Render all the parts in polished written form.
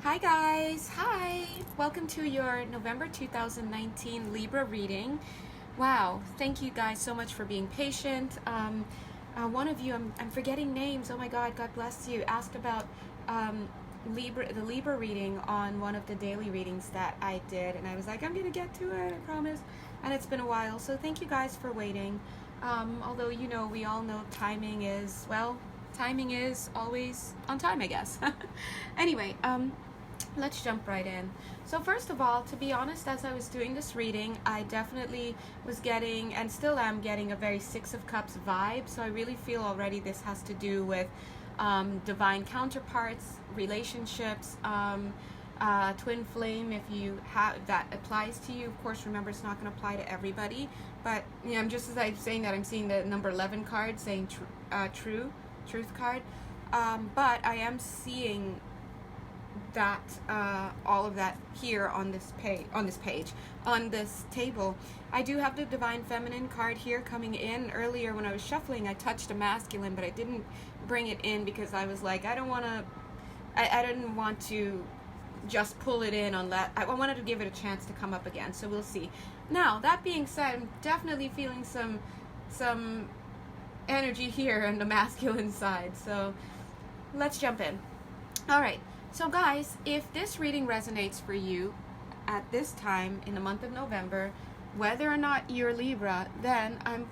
Hi guys, hi! Welcome to your November 2019 Libra reading. Wow, thank you guys so much for being patient. One of you, I'm forgetting names, oh my god, God bless you, asked about the Libra reading on one of the daily readings that I did, and I was like, I'm gonna get to it, I promise. And it's been a while, so thank you guys for waiting. Although, you know, we all know timing is always on time, I guess. Anyway, let's jump right in. So first of all, to be honest, as I was doing this reading, I definitely was getting, and still am getting, a very Six of Cups vibe. So I really feel already this has to do with divine counterparts, relationships, twin flame. If you have that applies to you, of course, remember it's not going to apply to everybody. But yeah, I'm just as I'm saying that, I'm seeing the number 11 card saying truth card. But I am seeing that all of that here on this table. I do have the Divine Feminine card here coming in. Earlier when I was shuffling, I touched a masculine, but I didn't bring it in because I was like, I didn't want to just pull it in on that. I wanted to give it a chance to come up again, so we'll see. Now, that being said, I'm definitely feeling some energy here on the masculine side, so let's jump in. All right. So guys, if this reading resonates for you at this time in the month of November, whether or not you're Libra, then I'm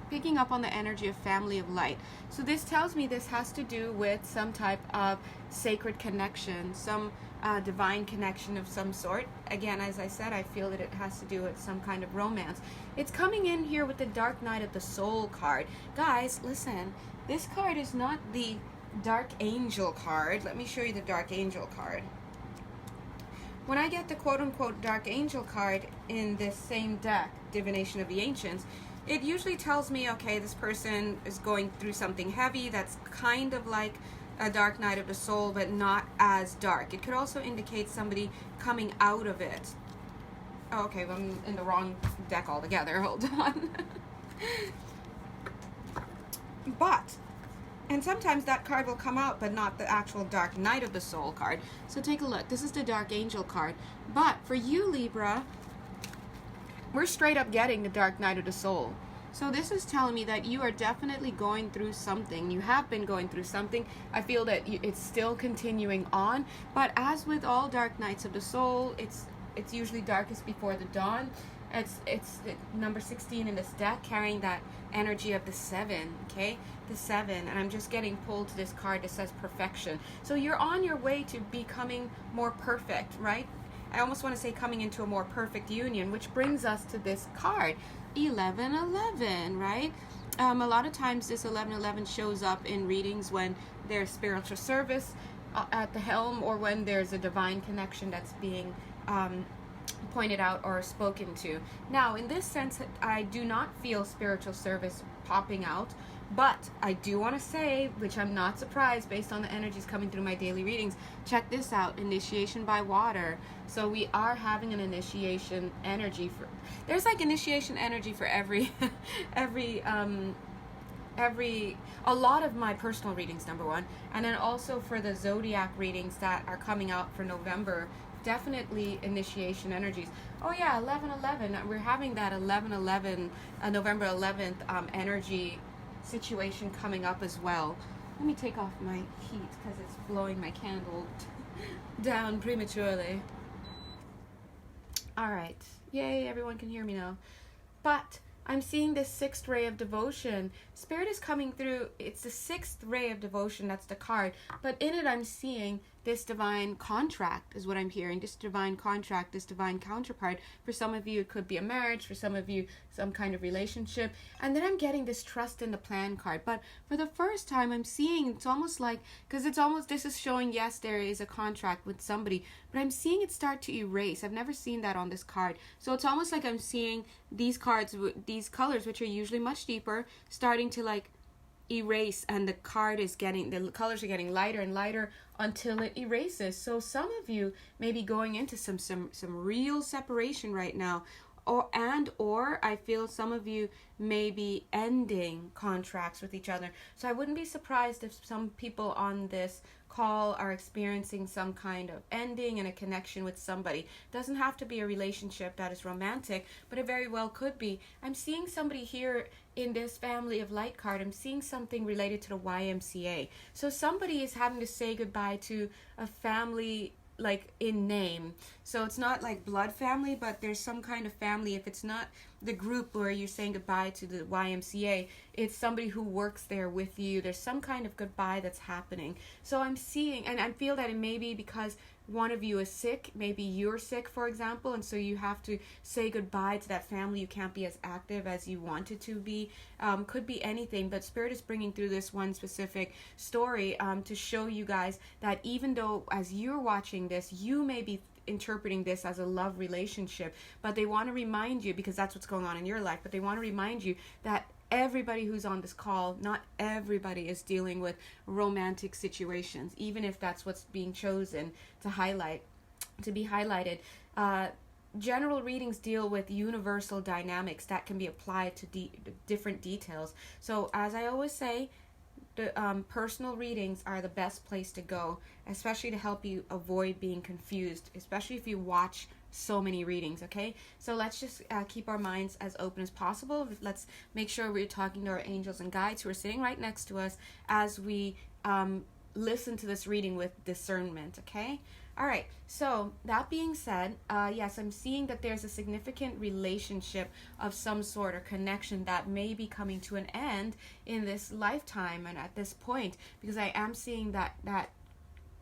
picking up on the energy of family of light. So this tells me this has to do with some type of sacred connection, some divine connection of some sort. Again, as I said, I feel that it has to do with some kind of romance. It's coming in here with the Dark Night of the Soul card. Guys, listen, this card is not the Dark Angel card. Let me show you the Dark Angel card. When I get the quote-unquote Dark Angel card in this same deck, Divination of the Ancients, it usually tells me, okay, this person is going through something heavy that's kind of like a Dark Night of the Soul, but not as dark. It could also indicate somebody coming out of it. Oh, okay, well, I'm in the wrong deck altogether. Hold on. And sometimes that card will come out, but not the actual Dark Night of the Soul card. So take a look. This is the Dark Angel card. But for you, Libra, we're straight up getting the Dark Night of the Soul. So this is telling me that you are definitely going through something. You have been going through something. I feel that it's still continuing on. But as with all Dark Nights of the Soul, it's usually darkest before the dawn. It's number 16 in this deck, carrying that energy of the 7, okay? The 7, and I'm just getting pulled to this card that says perfection. So you're on your way to becoming more perfect, right? I almost want to say coming into a more perfect union, which brings us to this card, 1111, right? A lot of times this 1111 shows up in readings when there's spiritual service at the helm, or when there's a divine connection that's being pointed out or spoken to. Now, in this sense, I do not feel spiritual service popping out, but I do want to say, which I'm not surprised based on the energies coming through my daily readings, check this out, initiation by water. So we are having an initiation energy there's like initiation energy for every a lot of my personal readings, number one, and then also for the zodiac readings that are coming out for November. Definitely initiation energies. Oh yeah, 11/11. We're having that 11/11, November 11th energy situation coming up as well. Let me take off my heat because it's blowing my candle down prematurely. All right, yay! Everyone can hear me now. But I'm seeing this 6th ray of devotion. Spirit is coming through. It's the 6th ray of devotion. That's the card. But in it, I'm seeing this divine contract is what I'm hearing. This divine contract, this divine counterpart. For some of you, it could be a marriage. For some of you, some kind of relationship. And then I'm getting this trust in the plan card. But for the first time, I'm seeing, it's almost like, because this is showing, yes, there is a contract with somebody, but I'm seeing it start to erase. I've never seen that on this card. So it's almost like I'm seeing these cards, these colors, which are usually much deeper, starting to like erase, and the colors are getting lighter and lighter until it erases. So some of you may be going into some real separation right now, or I feel some of you may be ending contracts with each other. So I wouldn't be surprised if some people on this call are experiencing some kind of ending and a connection with somebody. It doesn't have to be a relationship that is romantic, but it very well could be. I'm seeing somebody here in this family of light card. I'm seeing something related to the YMCA. So somebody is having to say goodbye to a family, like in name. So it's not like blood family, but there's some kind of family. If it's not the group where you're saying goodbye to the YMCA, it's somebody who works there with you. There's some kind of goodbye that's happening. So I'm seeing, and I feel that it may be because one of you is sick. Maybe you're sick, for example, and so you have to say goodbye to that family. You can't be as active as you wanted to be. Could be anything, but Spirit is bringing through this one specific story to show you guys that even though as you're watching this, you may be interpreting this as a love relationship, but they want to remind you, because that's what's going on in your life, but they want to remind you that everybody who's on this call, not everybody is dealing with romantic situations, even if that's what's being chosen to be highlighted. General readings deal with universal dynamics that can be applied to different details. So as I always say, the personal readings are the best place to go, especially to help you avoid being confused, especially if you watch so many readings. Okay, so let's just keep our minds as open as possible. Let's make sure we're talking to our angels and guides who are sitting right next to us as we listen to this reading with discernment. Okay, all right, so that being said, yes, I'm seeing that there's a significant relationship of some sort or connection that may be coming to an end in this lifetime and at this point, because I am seeing that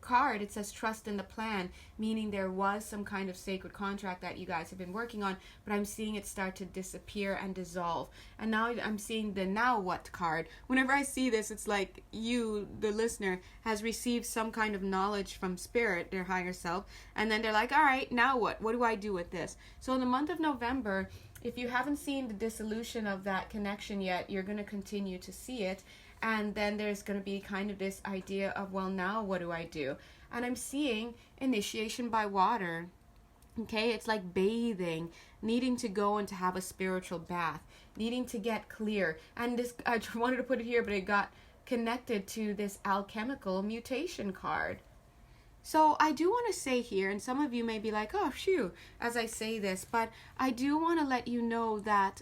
card, it says trust in the plan, meaning there was some kind of sacred contract that you guys have been working on, but I'm seeing it start to disappear and dissolve. And now I'm seeing the now what card. Whenever I see this, it's like you, the listener, has received some kind of knowledge from Spirit, their higher self, and then they're like, all right, now what do I do with this? So in the month of November, if you haven't seen the dissolution of that connection yet, you're going to continue to see it. And then there's going to be kind of this idea of, well, now what do I do? And I'm seeing initiation by water. Okay, it's like bathing, needing to go and to have a spiritual bath, needing to get clear. And this, I wanted to put it here, but it got connected to this alchemical mutation card. So I do want to say here, and some of you may be like, oh, phew, as I say this, but I do want to let you know that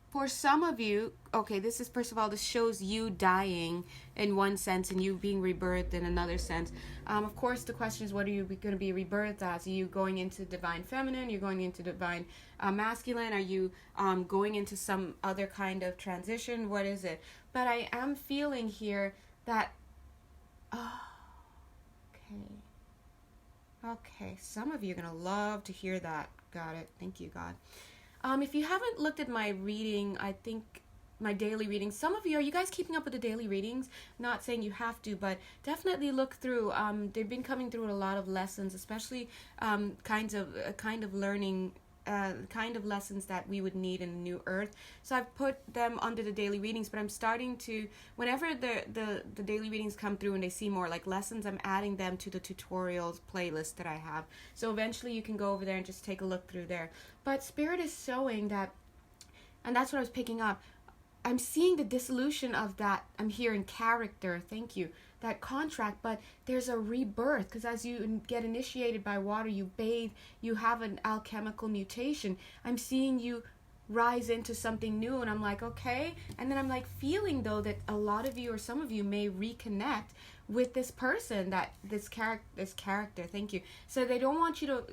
for some of you, okay, this is, first of all, this shows you dying in one sense and you being rebirthed in another sense. Of course, the question is, what are you going to be rebirthed as? Are you going into divine feminine? Are you going into divine masculine? Are you going into some other kind of transition? What is it? But I am feeling here that, okay, some of you are going to love to hear that. Got it. Thank you, God. If you haven't looked at my reading, I think my daily readings, some of you, are you guys keeping up with the daily readings? Not saying you have to, but definitely look through. They've been coming through a lot of lessons, especially kind of learning, kind of lessons that we would need in a new earth. So I've put them under the daily readings, but I'm starting to, whenever the daily readings come through and they see more like lessons, I'm adding them to the tutorials playlist that I have. So eventually you can go over there and just take a look through there. But Spirit is showing that, and that's what I was picking up, I'm seeing the dissolution of that. I'm hearing character, thank you, that contract, but there's a rebirth, because as you get initiated by water, you bathe, you have an alchemical mutation. I'm seeing you rise into something new, and I'm like, okay. And then I'm like feeling though that a lot of you or some of you may reconnect with this person, that this character, thank you. So they don't want you to,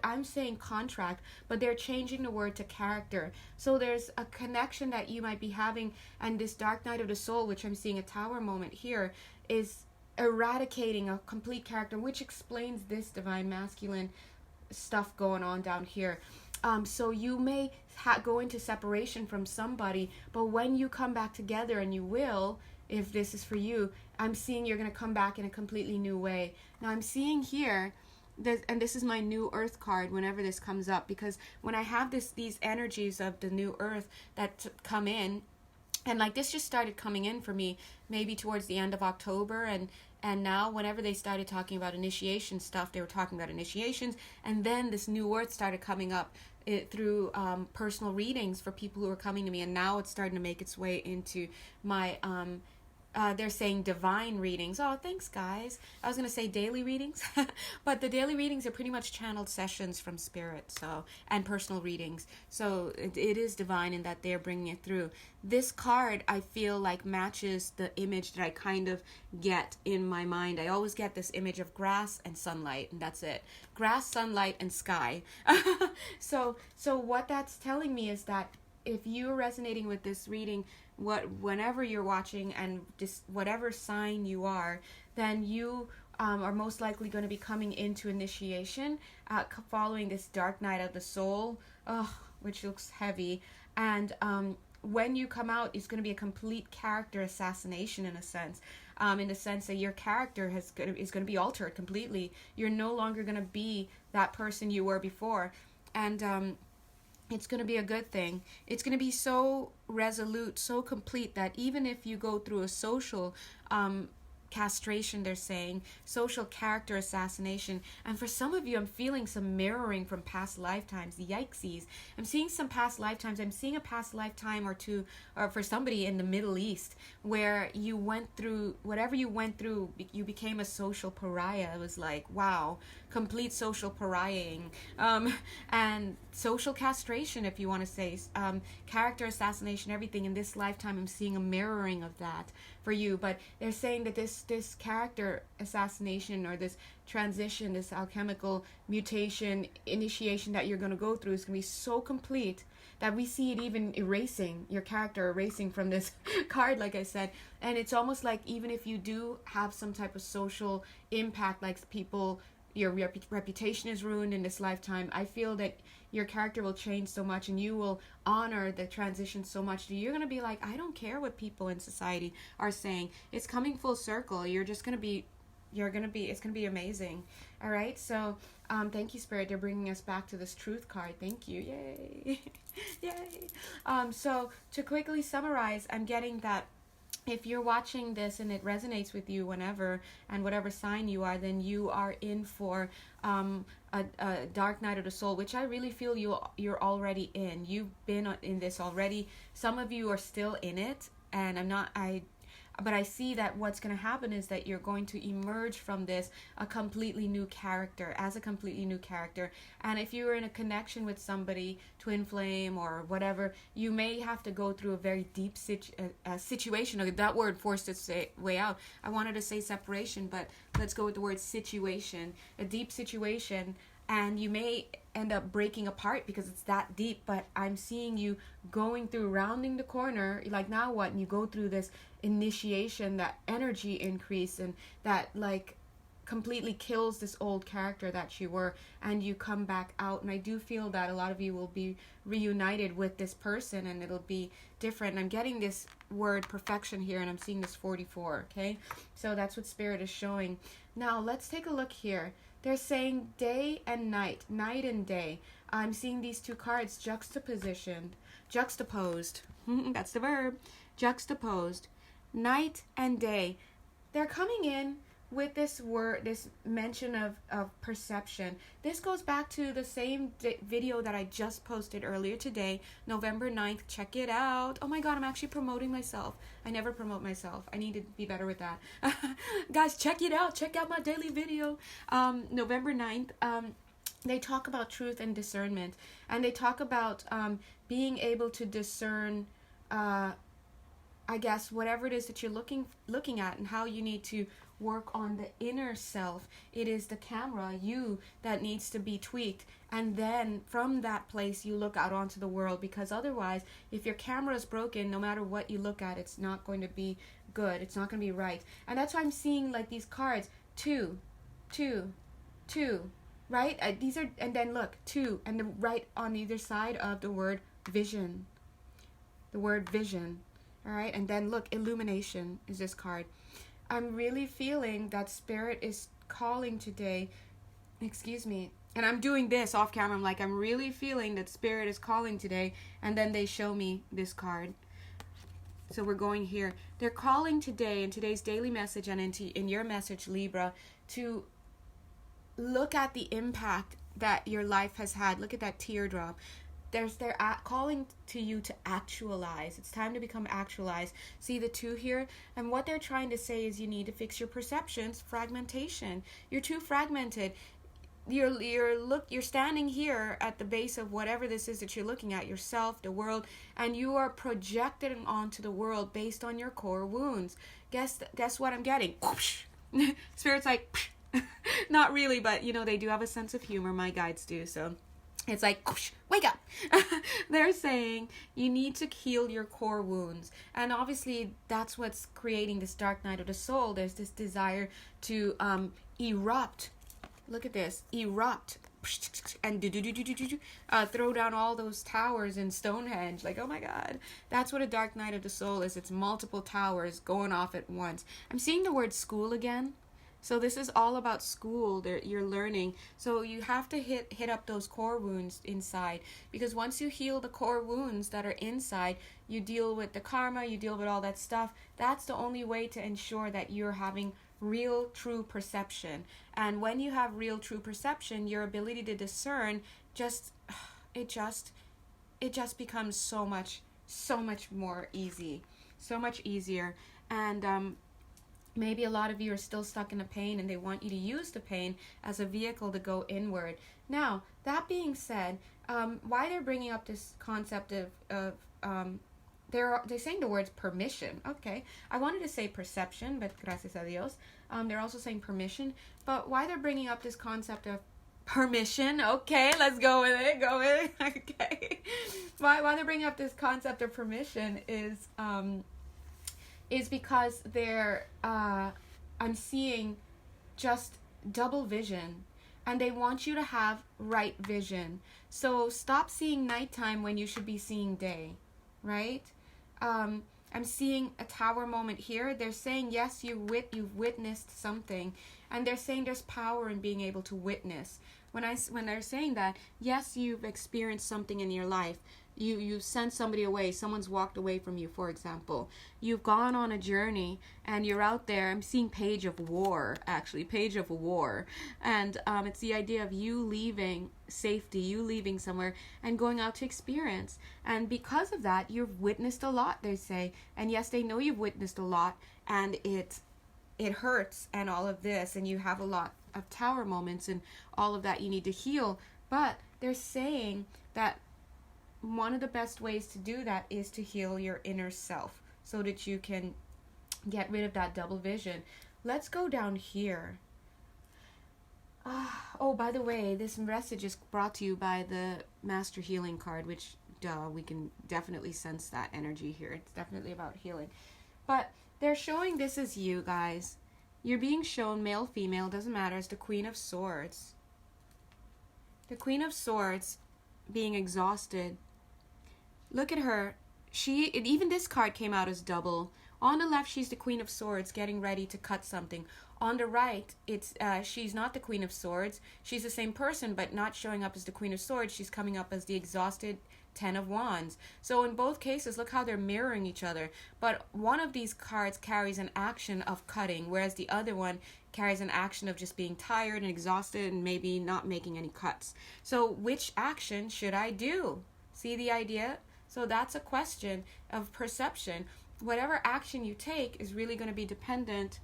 I'm saying contract, but they're changing the word to character. So there's a connection that you might be having, and this dark night of the soul, which I'm seeing a tower moment here, is eradicating a complete character, which explains this divine masculine stuff going on down here. So you may go into separation from somebody, but when you come back together, and you will, if this is for you, I'm seeing you're going to come back in a completely new way. Now I'm seeing here, and this is my new earth card whenever this comes up, because when I have these energies of the new earth that come in, and like this just started coming in for me maybe towards the end of October, and now whenever they started talking about initiation stuff, they were talking about initiations, and then this new earth started coming up through personal readings for people who are coming to me, and now it's starting to make its way into my they're saying divine readings. Oh, thanks, guys. I was going to say daily readings, but the daily readings are pretty much channeled sessions from spirit, so, and personal readings. So it is divine in that they're bringing it through. This card, I feel like, matches the image that I kind of get in my mind. I always get this image of grass and sunlight, and that's it. Grass, sunlight, and sky. So what that's telling me is that if you're resonating with this reading, whenever you're watching and just whatever sign you are, then you are most likely going to be coming into initiation, following this dark night of the soul, which looks heavy. And when you come out, it's going to be a complete character assassination in a sense that your character is going to be altered completely. You're no longer going to be that person you were before. And it's going to be a good thing. It's going to be so resolute, so complete, that even if you go through a social castration, they're saying, social character assassination, and for some of you, I'm feeling some mirroring from past lifetimes. Yikesies. I'm seeing some past lifetimes. I'm seeing a past lifetime or two, or for somebody in the Middle East, where you went through, whatever you went through, you became a social pariah. It was like, wow, complete social pariahing, and social castration, if you want to say, character assassination, everything. In this lifetime, I'm seeing a mirroring of that for you. But they're saying that this character assassination, or this transition, this alchemical mutation, initiation that you're going to go through, is going to be so complete that we see it even erasing your character, erasing from this card, like I said. And it's almost like, even if you do have some type of social impact, like people, your reputation is ruined in this lifetime, I feel that your character will change so much, and you will honor the transition so much that you're going to be like, I don't care what people in society are saying. It's coming full circle. It's going to be amazing. All right. So thank you, Spirit. They're bringing us back to this truth card. Thank you. Yay. Yay. So to quickly summarize, I'm getting that if you're watching this and it resonates with you whenever and whatever sign you are, then you are in for a dark night of the soul, which I really feel you're already in. You've been in this already. Some of you are still in it, and but I see that what's going to happen is that you're going to emerge from this a completely new character, And if you're in a connection with somebody, twin flame or whatever, you may have to go through a very deep situation. Okay, that word forced its way out. I wanted to say separation, but let's go with the word situation. A deep situation, and you may end up breaking apart because it's that deep. But I'm seeing you going through, rounding the corner, like, now what? And you go through this initiation, that energy increase, and that like completely kills this old character that you were, and you come back out. And I do feel that a lot of you will be reunited with this person, and it'll be different. And I'm getting this word perfection here, and I'm seeing this 44. Okay, so that's what Spirit is showing. Now let's take a look here. They're saying day and night, night and day. I'm seeing these two cards juxtaposed. That's the verb. Juxtaposed. Night and day. They're coming in with this word, this mention of perception. This goes back to the same video that I just posted earlier today, November 9th. Check it out. Oh my God, I'm actually promoting myself. I never promote myself. I need to be better with that. Guys, check it out. Check out my daily video. November 9th. They talk about truth and discernment. And they talk about being able to discern, I guess, whatever it is that you're looking at, and how you need to work on the inner self. It is the camera, you, that needs to be tweaked. And then from that place, you look out onto the world, because otherwise, if your camera is broken, no matter what you look at, it's not going to be good. It's not going to be right. And that's why I'm seeing like these cards, 2, 2, 2, right? These are, and then look, 2, and the right on either side of the word vision. The word vision. All right, and then look, illumination is this card. I'm really feeling that Spirit is calling today. Excuse me. And I'm doing this off camera. I'm like, I'm really feeling that Spirit is calling today. And then they show me this card. So we're going here. They're calling today, in today's daily message and in your message, Libra, to look at the impact that your life has had. Look at that teardrop. they're calling to you to actualize. It's time to become actualized. See the 2 here? And what they're trying to say is you need to fix your perceptions, fragmentation. You're too fragmented. You're standing here at the base of whatever this is that you're looking at, yourself, the world, and you are projecting onto the world based on your core wounds. Guess what I'm getting? Spirit's like, not really, but you know, they do have a sense of humor, my guides do, so it's like, wake up. They're saying you need to heal your core wounds. And obviously that's what's creating this dark night of the soul. There's this desire to erupt. Look at this. Erupt. And throw down all those towers in Stonehenge. Like, oh my God. That's what a dark night of the soul is. It's multiple towers going off at once. I'm seeing the word school again. So this is all about school. You're learning. So you have to hit up those core wounds inside. Because once you heal the core wounds that are inside, you deal with the karma, you deal with all that stuff. That's the only way to ensure that you're having real, true perception. And when you have real, true perception, your ability to discern it just becomes so much more easy, so much easier. And maybe a lot of you are still stuck in the pain, and they want you to use the pain as a vehicle to go inward. Now, that being said, why they're bringing up this concept of they're saying the words permission. Okay, I wanted to say perception, but gracias a Dios. They're also saying permission. But why they're bringing up this concept of permission? Okay, let's go with it. Okay, why they're bringing up this concept of permission is because I'm seeing just double vision, and they want you to have right vision. So stop seeing nighttime when you should be seeing day, right? I'm seeing a tower moment here. They're saying, yes, you've witnessed something, and they're saying there's power in being able to witness. When they're saying that, yes, you've experienced something in your life. You sent somebody away. Someone's walked away from you, for example. You've gone on a journey and you're out there. I'm seeing Page of War, actually. Page of War. And it's the idea of you leaving safety, you leaving somewhere and going out to experience. And because of that, you've witnessed a lot, they say. And yes, they know you've witnessed a lot, and it hurts and all of this. And you have a lot of tower moments and all of that you need to heal. But they're saying that one of the best ways to do that is to heal your inner self so that you can get rid of that double vision. Let's go down here. Oh, by the way, this message is brought to you by the Master Healing card, which, we can definitely sense that energy here. It's definitely about healing. But they're showing this as you, guys. You're being shown, male, female, doesn't matter, as the Queen of Swords. The Queen of Swords being exhausted. Look at her. Even this card came out as double. On the left, she's the Queen of Swords getting ready to cut something. On the right, she's not the Queen of Swords. She's the same person, but not showing up as the Queen of Swords. She's coming up as the exhausted Ten of Wands. So in both cases, look how they're mirroring each other. But one of these cards carries an action of cutting, whereas the other one carries an action of just being tired and exhausted and maybe not making any cuts. So which action should I do? See the idea? So that's a question of perception. Whatever action you take is really going to be dependent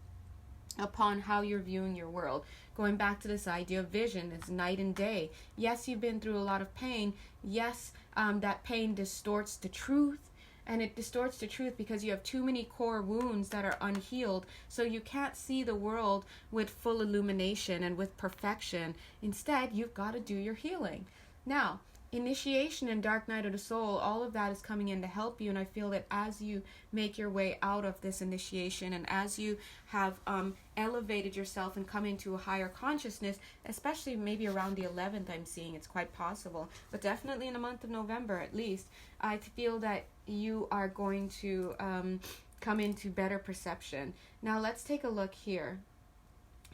upon how you're viewing your world. Going back to this idea of vision, it's night and day. Yes, you've been through a lot of pain. Yes, that pain distorts the truth. And it distorts the truth because you have too many core wounds that are unhealed. So you can't see the world with full illumination and with perfection. Instead, you've got to do your healing. Now, initiation and dark night of the soul, all of that is coming in to help you. And I feel that as you make your way out of this initiation and as you have elevated yourself and come into a higher consciousness, especially maybe around the 11th, I'm seeing it's quite possible, but definitely in the month of November at least, I feel that you are going to come into better perception. Now let's take a look here.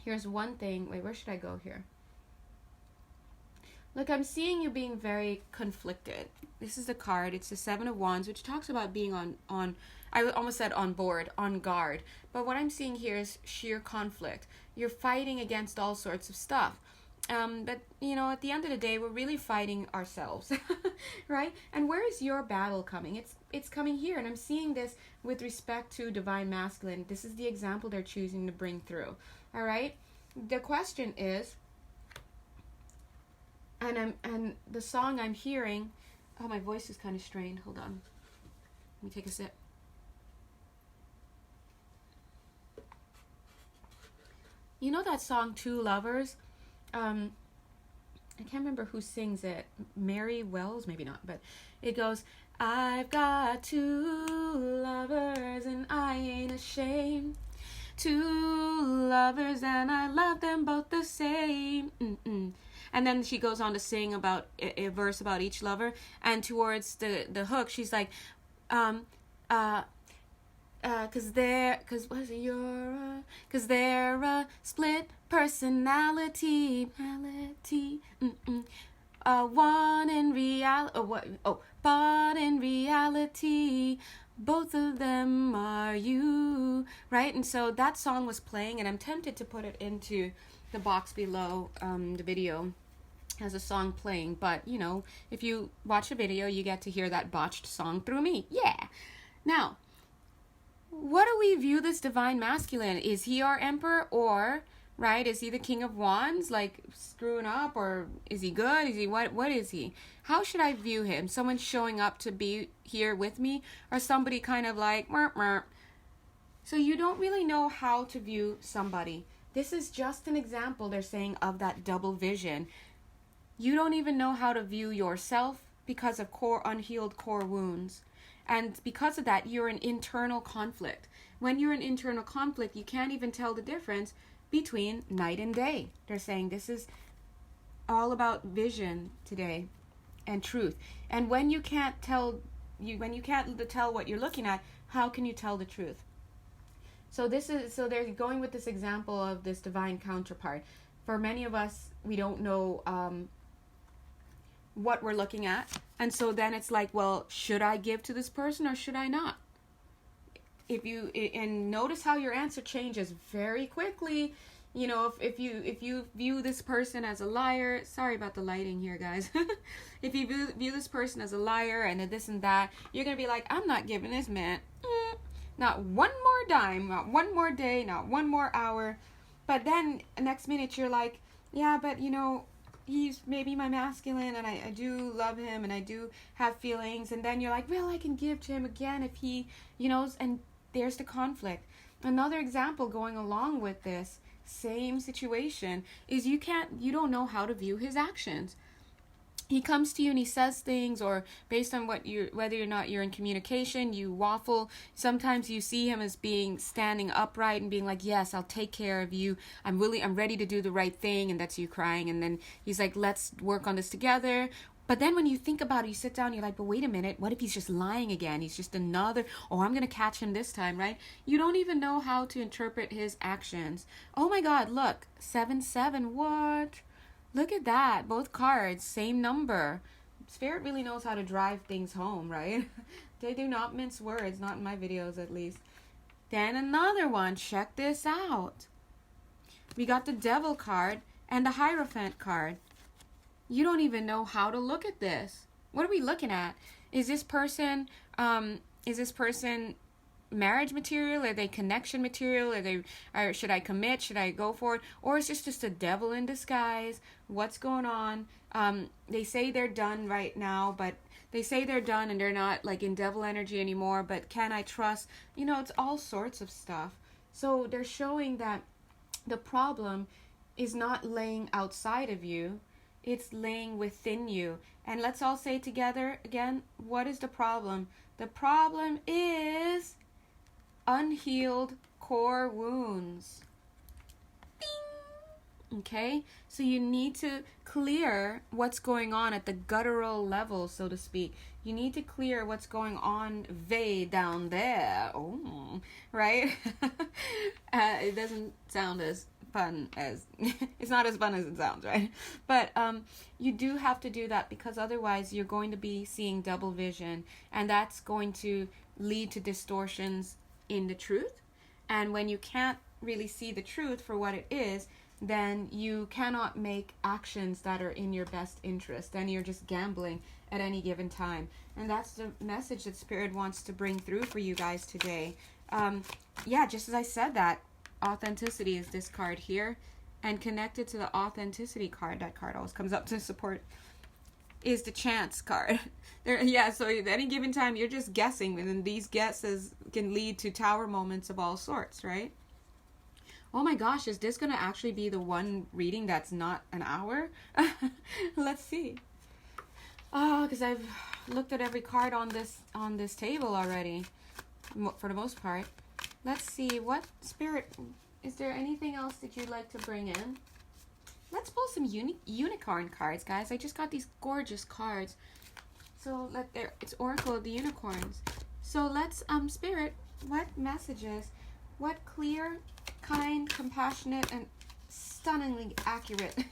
Here's one thing. Wait, where should I go here? Look, I'm seeing you being very conflicted. This is the card. It's the Seven of Wands, which talks about being on I almost said on board, on guard. But what I'm seeing here is sheer conflict. You're fighting against all sorts of stuff. But, you know, at the end of the day, we're really fighting ourselves, right? And where is your battle coming? It's coming here. And I'm seeing this with respect to divine masculine. This is the example they're choosing to bring through, all right? The question is, and the song I'm hearing, oh, my voice is kind of strained. Hold on. Let me take a sip. You know that song, Two Lovers? I can't remember who sings it. Mary Wells? Maybe not, but it goes, I've got two lovers and I ain't ashamed. Two lovers and I love them both the same. And then she goes on to sing about a verse about each lover. And towards the hook, she's like, cause they're a split personality. One in reality. But in reality, both of them are you, right? And so that song was playing, and I'm tempted to put it into the box below the video as a song playing. But, you know, if you watch a video, you get to hear that botched song through me. Yeah. Now, what do we view this divine masculine? Is he our emperor, or, right, is he the king of wands, like screwing up, or is he good? Is he what is he? How should I view him? Someone showing up to be here with me, or somebody kind of like merp merp? So you don't really know how to view somebody. This is just an example, they're saying, of that double vision. You don't even know how to view yourself because of unhealed core wounds. And because of that, you're in internal conflict. When you're in internal conflict, you can't even tell the difference between night and day. They're saying this is all about vision today and truth. And when you can't tell what you're looking at, how can you tell the truth? So they're going with this example of this divine counterpart. For many of us, we don't know what we're looking at. And so then it's like, well, should I give to this person or should I not? And notice how your answer changes very quickly. You know, if you view this person as a liar, sorry about the lighting here, guys. If you view this person as a liar and this and that, you're going to be like, I'm not giving this man not one more dime, not one more day, not one more hour. But then next minute you're like, yeah, but you know, he's maybe my masculine and I do love him and I do have feelings. And then you're like, well, I can give to him again if he, you know, and there's the conflict. Another example going along with this same situation is you don't know how to view his actions. He comes to you and he says things, or based on whether or not you're in communication, you waffle. Sometimes you see him as being standing upright and being like, yes, I'll take care of you. I'm ready to do the right thing. And that's you crying. And then he's like, let's work on this together. But then when you think about it, you sit down, you're like, but wait a minute, what if he's just lying again? He's just another, I'm going to catch him this time, right? You don't even know how to interpret his actions. Oh my God, look, 7-7, what? Look at that, both cards, same number. Spirit really knows how to drive things home, right? They do not mince words, not in my videos at least. Then another one, check this out. We got the Devil card and the Hierophant card. You don't even know how to look at this. What are we looking at? Is this person marriage material? Are they connection material? Or should I commit? Should I go for it? Or is this just a devil in disguise? What's going on? They say they're done right now, but they say they're done and they're not like in devil energy anymore, but can I trust? You know, it's all sorts of stuff. So they're showing that the problem is not laying outside of you. It's laying within you. And let's all say together again, what is the problem? The problem is unhealed core wounds. Bing! Okay? So you need to clear what's going on at the guttural level, so to speak. You need to clear what's going on way down there. Oh, right? It doesn't sound as fun as it's not as fun as it sounds, right? But you do have to do that, because otherwise you're going to be seeing double vision, and that's going to lead to distortions in the truth. And when you can't really see the truth for what it is, then you cannot make actions that are in your best interest. Then you're just gambling at any given time. And that's the message that Spirit wants to bring through for you guys today. Yeah, just as I said that, authenticity is this card here. And connected to the authenticity card, that card always comes up to support, is the chance card. So at any given time, you're just guessing. And then these guesses can lead to tower moments of all sorts, right? Oh my gosh, is this going to actually be the one reading that's not an hour? Let's see. Because I've looked at every card on this table already, for the most part. Let's see, what Spirit, is there anything else that you'd like to bring in? Let's pull some unicorn cards, guys. I just got these gorgeous cards. So it's Oracle of the Unicorns. So let's, Spirit, what messages, what clear, kind, compassionate, and stunningly accurate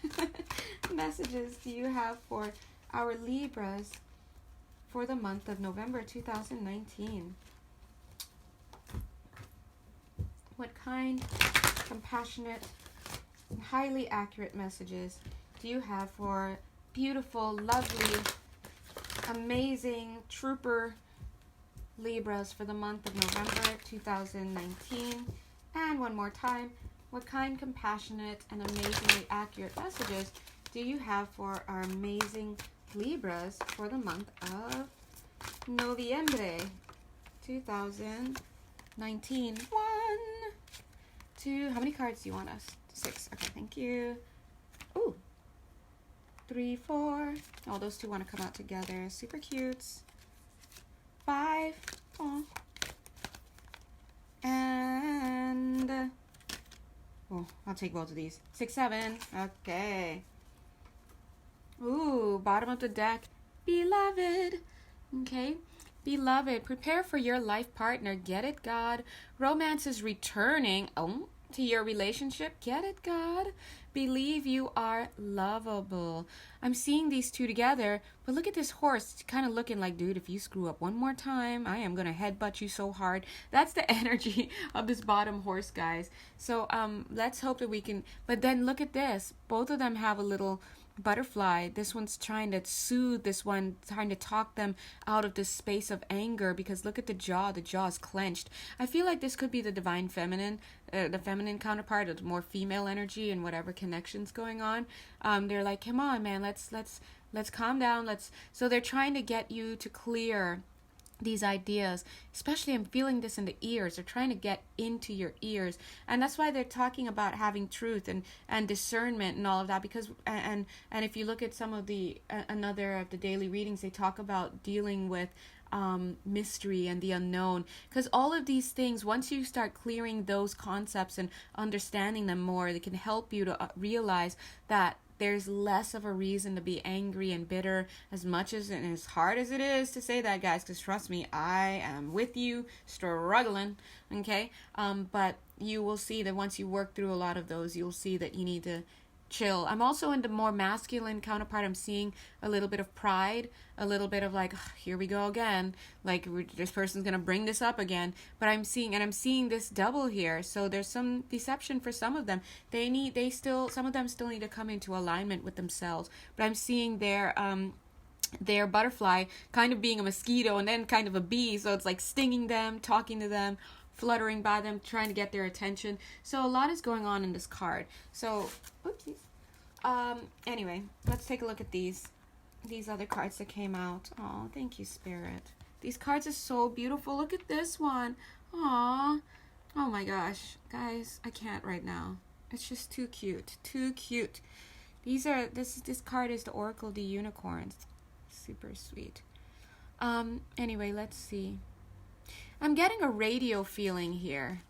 messages do you have for our Libras for the month of November 2019? What kind, compassionate, and highly accurate messages do you have for beautiful, lovely, amazing, trooper Libras for the month of November 2019? And one more time, what kind, compassionate, and amazingly accurate messages do you have for our amazing Libras for the month of November 2019? 1, 2, how many cards do you want us? 6. Okay, thank you. Ooh. 3, 4. Oh, those two want to come out together. Super cute. 5. Oh. And I'll take both of these. 6, 7. Okay. Ooh, bottom of the deck. Beloved. Okay. Beloved, prepare for your life partner. Get it, God? Romance is returning to your relationship. Get it, God? Believe you are lovable. I'm seeing these two together, but look at this horse. It's kind of looking like, dude, if you screw up one more time, I am going to headbutt you so hard. That's the energy of this bottom horse, guys. So let's hope that we can, but then look at this. Both of them have a little butterfly. This one's trying to soothe this one, trying to talk them out of this space of anger, because look at the jaw. The jaw is clenched. I feel like this could be the divine feminine, the feminine counterpart, of more female energy and whatever connections going on. They're like, come on, man, let's calm down. So they're trying to get you to clear these ideas, especially I'm feeling this in the ears. They're trying to get into your ears, and that's why they're talking about having truth and discernment and all of that, because and if you look at some of the another of the daily readings, they talk about dealing with mystery and the unknown, because all of these things, once you start clearing those concepts and understanding them more, they can help you to realize that there's less of a reason to be angry and bitter, as much as and as hard as it is to say that, guys, because trust me, I am with you, struggling, okay? But you will see that once you work through a lot of those, you'll see that you need to chill. I'm also in the more masculine counterpart. I'm seeing a little bit of pride, a little bit of like, oh, here we go again, like this person's gonna bring this up again. But I'm seeing this double here, so there's some deception for some of them. Some of them still need to come into alignment with themselves. But I'm seeing their butterfly kind of being a mosquito and then kind of a bee, so it's like stinging them, talking to them, fluttering by them, trying to get their attention. So a lot is going on in this card. So, oopsies. Anyway, let's take a look at these other cards that came out. Oh, thank you, Spirit. These cards are so beautiful. Look at this one. Aw. Oh my gosh. Guys, I can't right now. It's just too cute. Too cute. This card is the Oracle of the Unicorns. Super sweet. Anyway, let's see. I'm getting a radio feeling here.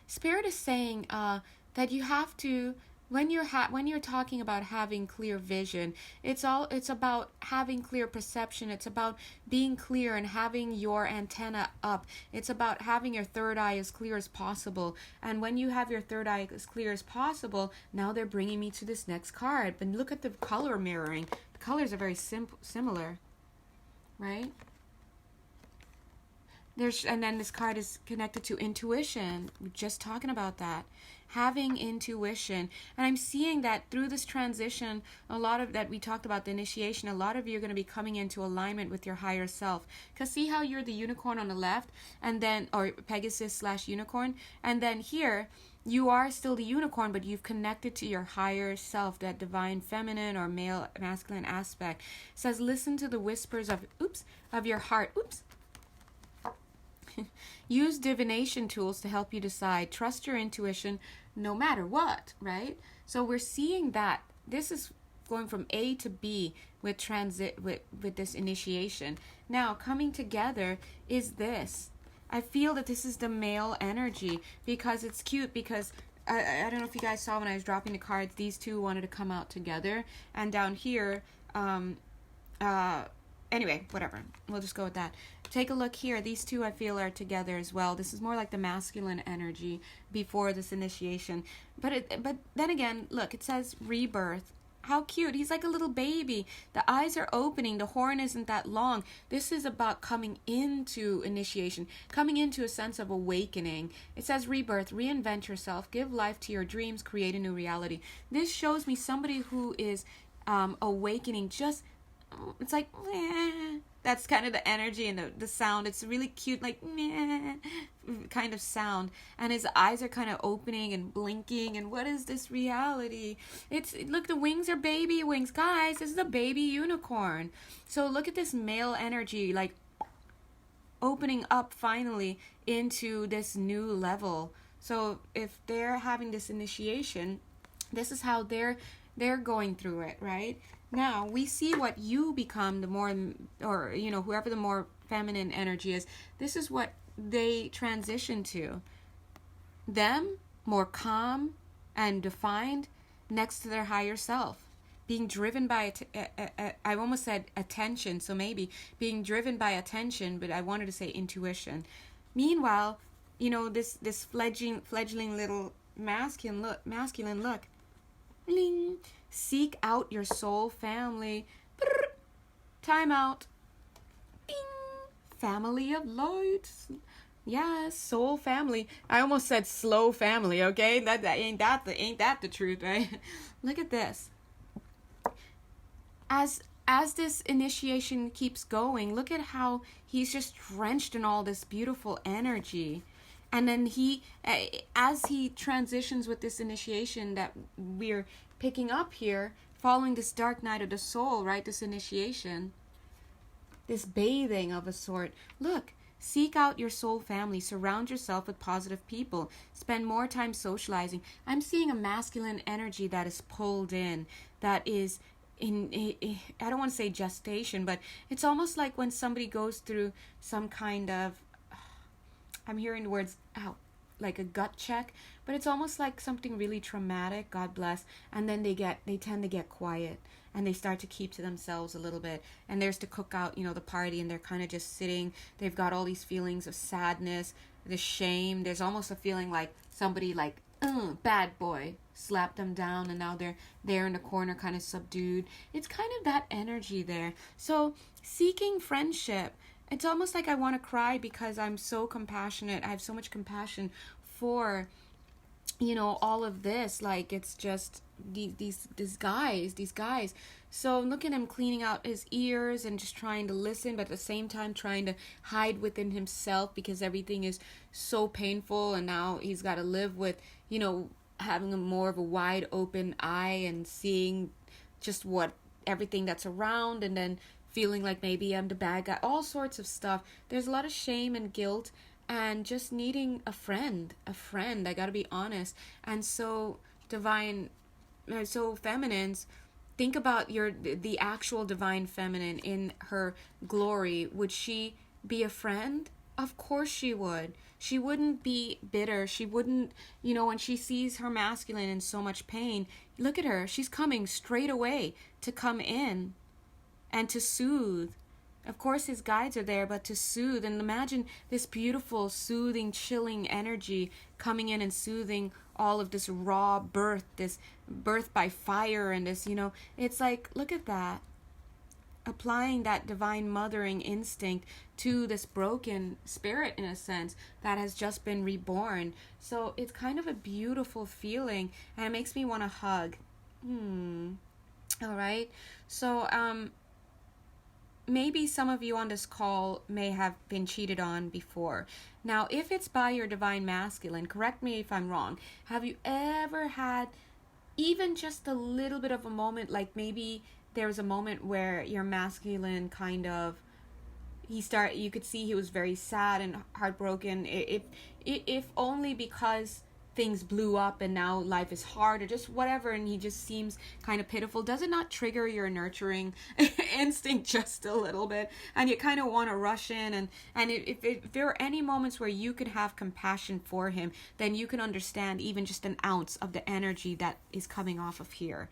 Spirit is saying that you have to, when you're talking about having clear vision, it's about having clear perception. It's about being clear and having your antenna up. It's about having your third eye as clear as possible. And when you have your third eye as clear as possible, now they're bringing me to this next card. But look at the color mirroring. The colors are very similar, right? And then this card is connected to intuition. We're just talking about that. having intuition. And I'm seeing that through this transition, a lot of that we talked about, the initiation, a lot of you are going to be coming into alignment with your higher self. Because see how you're the unicorn on the left, and then, or Pegasus / unicorn, and then here, you are still the unicorn, but you've connected to your higher self, that divine feminine or male masculine aspect. It says, listen to the whispers of your heart. Use divination tools to help you decide. Trust your intuition no matter what, right? So we're seeing that this is going from A to B with with this initiation. Now, coming together is this. I feel that this is the male energy, because it's cute, because I don't know if you guys saw when I was dropping the cards, these two wanted to come out together. And down here, anyway, whatever. We'll just go with that. Take a look here. These two I feel are together as well. This is more like the masculine energy before this initiation. But then again, look, it says rebirth. How cute. He's like a little baby. The eyes are opening. The horn isn't that long. This is about coming into initiation, coming into a sense of awakening. It says rebirth, reinvent yourself, give life to your dreams, create a new reality. This shows me somebody who is awakening. Just, it's like, meh. That's kind of the energy and the sound. It's really cute, like, meh, kind of sound. And his eyes are kind of opening and blinking. And what is this reality? Look, the wings are baby wings. Guys, this is a baby unicorn. So look at this male energy, like, opening up finally into this new level. So if they're having this initiation, this is how they're going through it, right? Now, we see what you become the more, or, whoever the more feminine energy is. This is what they transition to. Them, more calm and defined next to their higher self. Being driven by, I almost said attention, so maybe being driven by attention, but I wanted to say intuition. Meanwhile, this fledgling little masculine look. Bling. Seek out your soul family. Brr. Time out. Bing. Family of light. Yes, soul family. I almost said slow family, okay? That ain't that the truth, right? Look at this. As this initiation keeps going, look at how he's just drenched in all this beautiful energy. And then as he transitions with this initiation that we're picking up here, following this dark night of the soul, right? This initiation, this bathing of a sort. Look, seek out your soul family. Surround yourself with positive people. Spend more time socializing. I'm seeing a masculine energy that is pulled in, that is I don't want to say gestation, but it's almost like when somebody goes through some kind of, I'm hearing the words, like a gut check, but it's almost like something really traumatic, God bless, and then they tend to get quiet, and they start to keep to themselves a little bit, and there's to cook out, the party, and they're kind of just sitting. They've got all these feelings of sadness, the shame. There's almost a feeling like somebody like, bad boy, slapped them down, and now they're there in the corner kind of subdued. It's kind of that energy there. So seeking friendship, it's almost like I want to cry because I'm so compassionate. I have so much compassion for, all of this. Like, it's just these guys. So look at him cleaning out his ears and just trying to listen, but at the same time trying to hide within himself because everything is so painful, and now he's got to live with, having more of a wide open eye and seeing just everything that's around, and then feeling like maybe I'm the bad guy, all sorts of stuff. There's a lot of shame and guilt and just needing a friend. I gotta be honest. And so so feminines, think about the actual divine feminine in her glory. Would she be a friend? Of course she would. She wouldn't be bitter. She wouldn't, when she sees her masculine in so much pain, look at her. She's coming straight away to come in and to soothe. Of course, his guides are there, but to soothe. And imagine this beautiful, soothing, chilling energy coming in and soothing all of this raw birth, this birth by fire, and this, it's like, look at that. applying that divine mothering instinct to this broken spirit, in a sense, that has just been reborn. So it's kind of a beautiful feeling, and it makes me want to hug. All right. So maybe some of you on this call may have been cheated on before. Now, if it's by your divine masculine, correct me if I'm wrong, have you ever had even just a little bit of a moment, like maybe there was a moment where your masculine kind of, you could see he was very sad and heartbroken, if only because things blew up and now life is hard or just whatever, and he just seems kind of pitiful. Does it not trigger your nurturing instinct just a little bit, and you kind of want to rush in, and if there are any moments where you could have compassion for him, then you can understand even just an ounce of the energy that is coming off of here.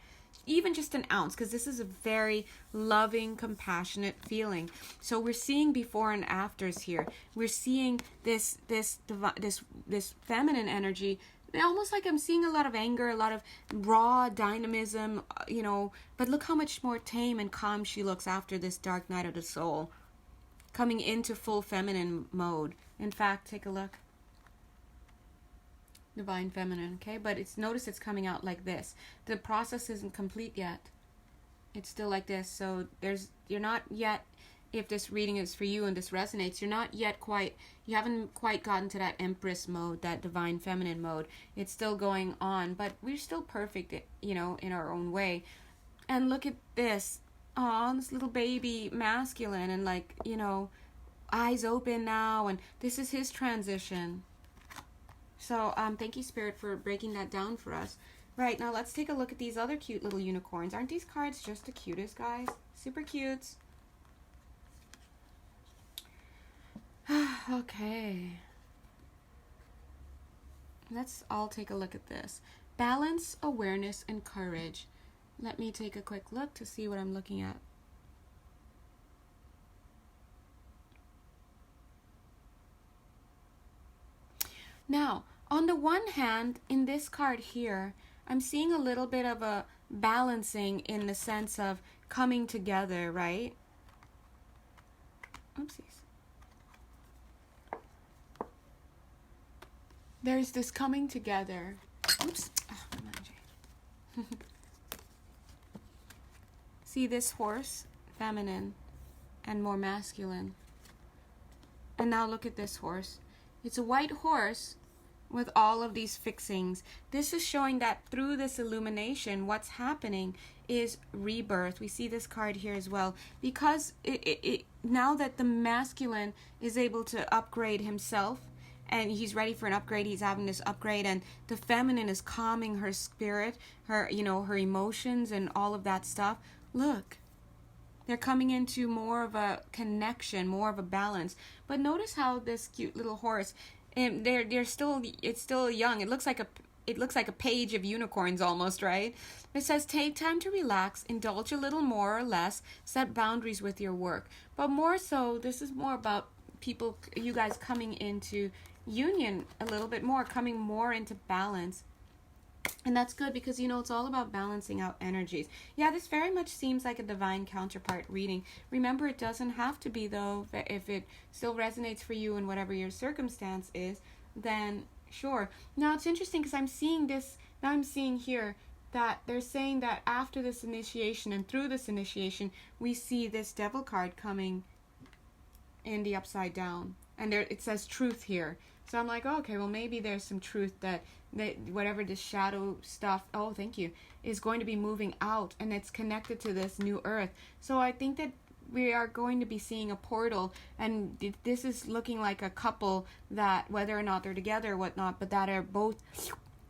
Even just an ounce, because this is a very loving, compassionate feeling. So we're seeing before and afters here. We're seeing this feminine energy. Almost like I'm seeing a lot of anger, a lot of raw dynamism, but look how much more tame and calm she looks after this dark night of the soul, coming into full feminine mode. In fact, take a look. Divine feminine, okay? But notice it's coming out like this. The process isn't complete yet. It's still like this. So you're not yet, if this reading is for you and this resonates, you haven't quite gotten to that Empress mode, that divine feminine mode. It's still going on, but we're still perfect, in our own way. And look at this. Oh, this little baby masculine, and eyes open now, and this is his transition. So thank you, Spirit, for breaking that down for us. Right, now let's take a look at these other cute little unicorns. Aren't these cards just the cutest, guys? Super cute. Okay. Let's all take a look at this. Balance, awareness, and courage. Let me take a quick look to see what I'm looking at. Now, on the one hand, in this card here, I'm seeing a little bit of a balancing in the sense of coming together, right? Oopsies. There's this coming together. Oops. Oh, come on, Jay. See this horse? Feminine and more masculine. And now look at this horse. It's a white horse with all of these fixings. This is showing that through this illumination, what's happening is rebirth. We see this card here as well, because now that the masculine is able to upgrade himself, and he's ready for an upgrade, he's having this upgrade, and the feminine is calming her spirit, her emotions and all of that stuff. Look, they're coming into more of a connection, more of a balance. But notice how this cute little horse, it's still young. It looks like a page of unicorns almost, right? It says, take time to relax, indulge a little more or less, set boundaries with your work. But more so, this is more about you guys coming into union a little bit more, coming more into balance. And that's good, because it's all about balancing out energies. Yeah, this very much seems like a divine counterpart reading. Remember, it doesn't have to be, though. If it still resonates for you and whatever your circumstance is, then sure. Now it's interesting, because I'm seeing here that they're saying that after this initiation and through this initiation, we see this devil card coming in the upside down, and it says truth here. So I'm like, oh, okay, well, maybe there's some truth that whatever this shadow stuff, oh, thank you, is going to be moving out, and it's connected to this new earth. So I think that we are going to be seeing a portal, and this is looking like a couple that, whether or not they're together or whatnot, but that are both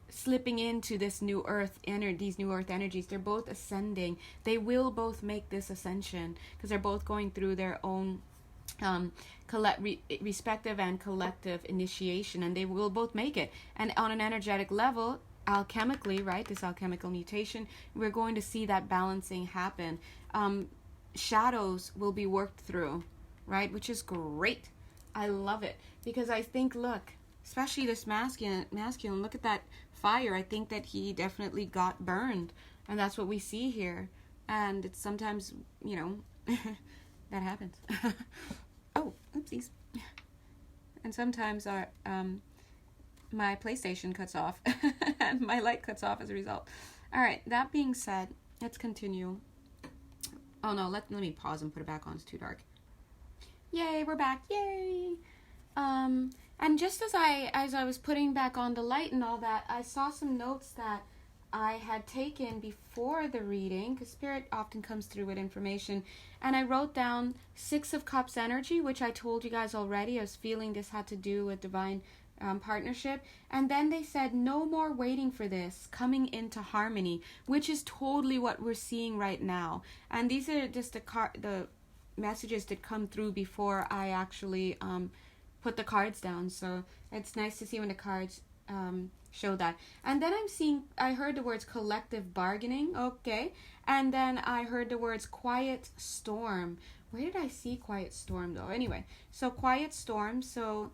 slipping into this new earth these new earth energies. They're both ascending. They will both make this ascension, because they're both going through their own respective and collective initiation, and they will both make it. And on an energetic level, alchemically, right, this alchemical mutation, we're going to see that balancing happen. Shadows will be worked through, right, which is great. I love it, because I think, look, especially this masculine, look at that fire. I think that he definitely got burned, and that's what we see here. And it's sometimes, That happens. Oh, oopsies. And sometimes our my PlayStation cuts off and my light cuts off as a result. All right, that being said, let's continue. Oh no, let me pause and put it back on. It's too dark. Yay, we're back. Yay. And just as I was putting back on the light and all that, I saw some notes that I had taken before the reading, because Spirit often comes through with information, and I wrote down 6 of Cups energy, which I told you guys already. I was feeling this had to do with divine partnership. And then they said, no more waiting for this, coming into harmony, which is totally what we're seeing right now. And these are just the messages that come through before I actually put the cards down. So it's nice to see when the cards show that. And then I heard the words collective bargaining, okay, and then I heard the words quiet storm. Where did I see quiet storm though? Anyway, so quiet storm. So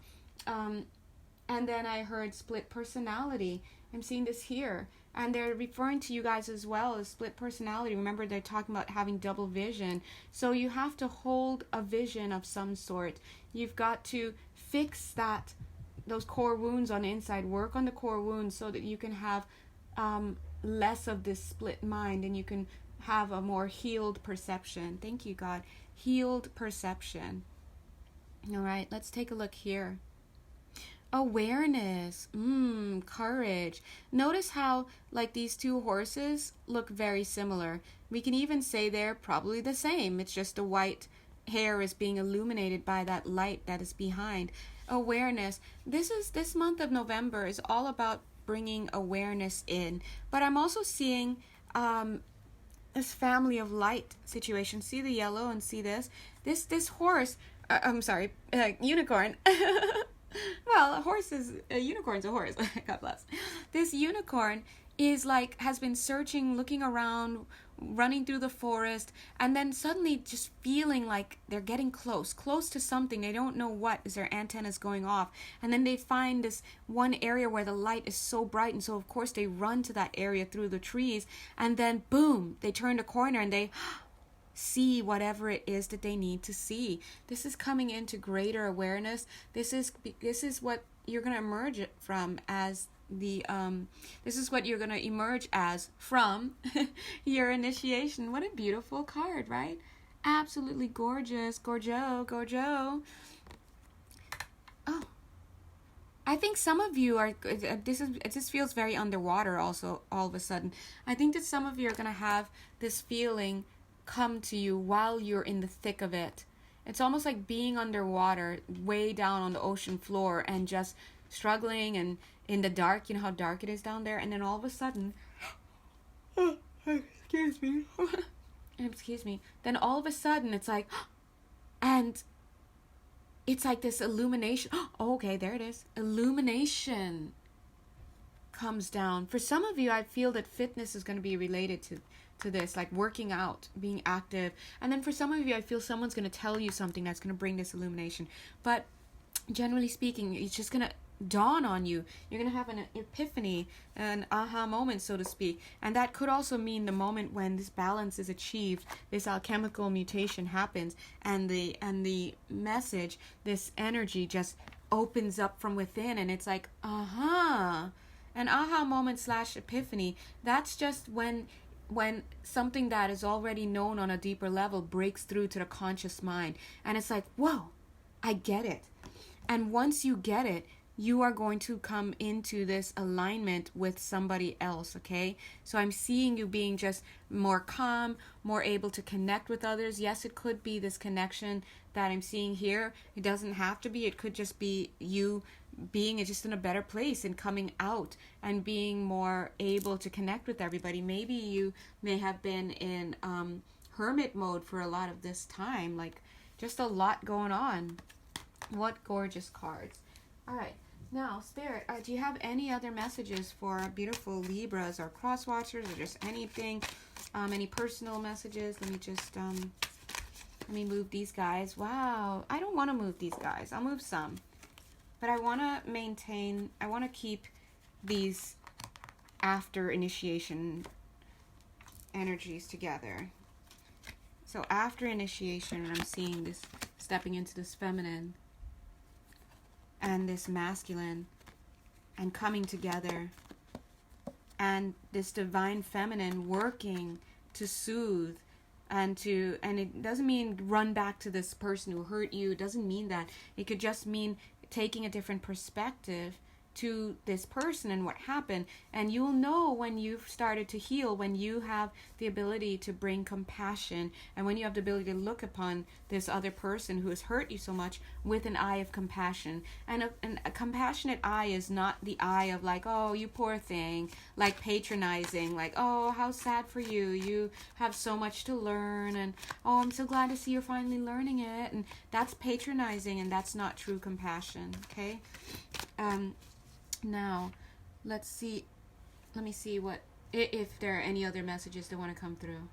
and then I heard split personality. I'm seeing this here, and they're referring to you guys as well as split personality. Remember, they're talking about having double vision. So you have to hold a vision of some sort. You've got to fix those core wounds on the inside, work on the core wounds so that you can have less of this split mind, and you can have a more healed perception. Thank you, God. Healed perception. All right, let's take a look here. Awareness, courage. Notice how like these 2 horses look very similar. We can even say they're probably the same. It's just the white hair is being illuminated by that light that is behind. Awareness. This month of November is all about bringing awareness in. But I'm also seeing this family of light situation. See the yellow and see this horse. I'm sorry, unicorn. Well, a unicorn's a horse. God bless. This unicorn is like, has been searching, looking around, running through the forest, and then suddenly just feeling like they're getting close to something. They don't know what, as their antennas going off. And then they find this one area where the light is so bright, and so of course they run to that area through the trees, and then boom, they turn the corner and they see whatever it is that they need to see. This is coming into greater awareness. This is what you're going to emerge from as this is what you're going to emerge as from your initiation. What a beautiful card, right? Absolutely gorgeous. Gorgeous. Oh, I think some of you are, this feels very underwater also all of a sudden. I think that some of you are going to have this feeling come to you while you're in the thick of it. It's almost like being underwater, way down on the ocean floor, and just struggling and in the dark. You know how dark it is down there, and then all of a sudden, excuse me, then all of a sudden it's like, and it's like this illumination. Oh, okay, there it is. Illumination comes down. For some of you, I feel that fitness is going to be related to this, like working out, being active. And then for some of you, I feel someone's going to tell you something that's going to bring this illumination. But generally speaking, it's just going to dawn on you. You're going to have an epiphany, an aha moment, so to speak. And that could also mean the moment when this balance is achieved, this alchemical mutation happens, and the message, this energy just opens up from within, and it's like, aha. An aha moment / epiphany. That's just when something that is already known on a deeper level breaks through to the conscious mind. And it's like, whoa, I get it. And once you get it, you are going to come into this alignment with somebody else, okay? So I'm seeing you being just more calm, more able to connect with others. Yes, it could be this connection that I'm seeing here. It doesn't have to be. It could just be you being just in a better place and coming out and being more able to connect with everybody. Maybe you may have been in hermit mode for a lot of this time, like just a lot going on. What gorgeous cards. All right, now Spirit, do you have any other messages for beautiful Libras or cross watchers, or just anything, any personal messages? Let me just let me move these guys. Wow, I don't want to move these guys. I'll move some. But I want to keep these after initiation energies together. So after initiation, I'm seeing this stepping into this feminine and this masculine and coming together, and this divine feminine working to soothe and it doesn't mean run back to this person who hurt you. It doesn't mean that. It could just mean taking a different perspective to this person and what happened. And you'll know when you've started to heal, when you have the ability to bring compassion, and when you have the ability to look upon this other person who has hurt you so much with an eye of compassion. And a compassionate eye is not the eye of like, oh, you poor thing, like patronizing, like, oh, how sad for you, you have so much to learn, and oh, I'm so glad to see you're finally learning it. And that's patronizing, and that's not true compassion. Okay. Now, let me see what, if there are any other messages that want to come through.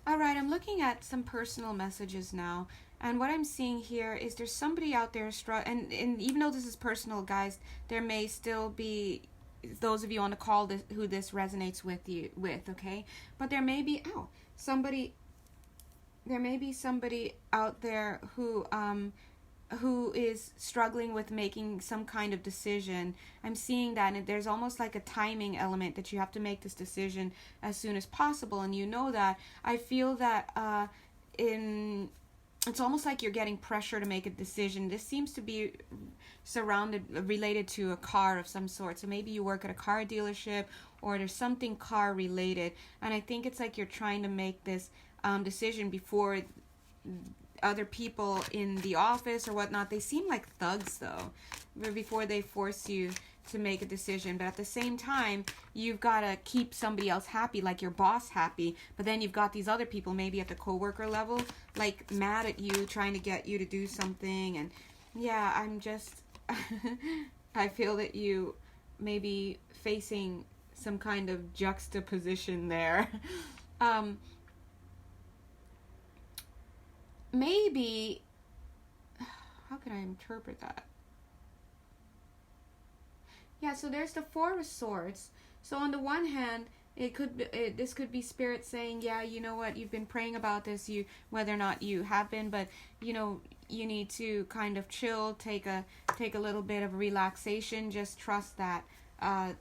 All right, I'm looking at some personal messages now, and what I'm seeing here is there's somebody out there and even though this is personal, guys, there may still be those of you on the call who this resonates with, okay? But there may be somebody out there who is struggling with making some kind of decision. I'm seeing that, and there's almost like a timing element that you have to make this decision as soon as possible, and you know that. I feel that it's almost like you're getting pressure to make a decision. This seems to be related to a car of some sort. So maybe you work at a car dealership, or there's something car related, and I think it's like you're trying to make this decision before other people in the office or whatnot. They seem like thugs though, before they force you to make a decision. But at the same time, you've got to keep somebody else happy, like your boss happy, but then you've got these other people maybe at the coworker level, like mad at you, trying to get you to do something. And yeah, I'm just I feel that you may be facing some kind of juxtaposition there. Maybe, how can I interpret that? Yeah, so there's the Four of Swords. So on the one hand, this could be Spirit saying, yeah, you know what, you've been praying about this, whether or not you have been, but you know, you need to kind of chill, take a little bit of relaxation, just trust that